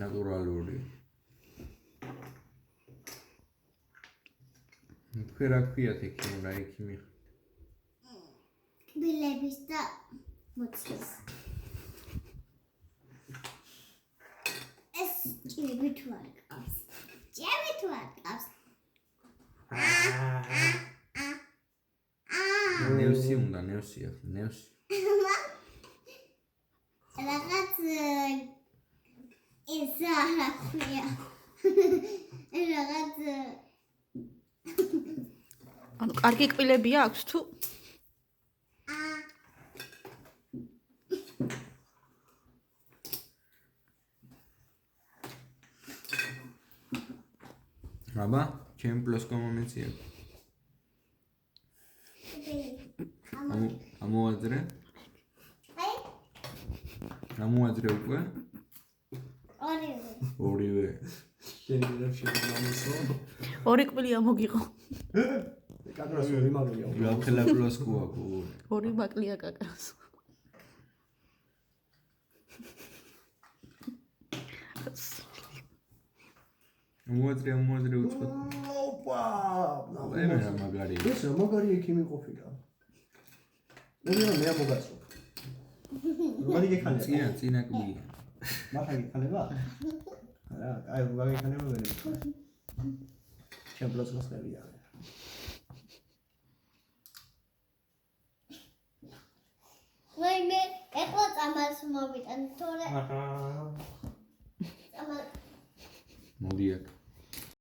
ნატურალური. რა ქვიათ იქ რა იქ მიხ? კბილების და მოცლის. ეს ჭიები თუ არ ყავს. ჭიები თუ არ ყავს. ნევსი უნდა, ნევსი ახლა, ნევსი. რაღაც ეს რა ქვია. რაღაც ანუ კარგი კბილებია აქვს თუ? აბა, ჩემ პლუს კომომეცია. ამოაძრე? აი, ამოაძრე უკვე? ორივე. შეიძლება შემომამისო. ორი კბილი ამოგიღო. კაკას ორი მაგია. რა პლუს კუაკუ. ორი მაკლია კაკას. ამოაძრე უცხოთ. ოპა! მე რა მაგარია. ეს რა მაგარია იქ იმყოფილა. მე მე ამოგაცო. როგორ იგექანე? წინა კბილია. მახა იგექანება? არა, აი როგორ იგექანება ვერ ვიცი. ჩემ პლუს მოსწევია. მე ეხლა წამალს მოვიტან, თორე აჰა. წამალ მოდი აქ.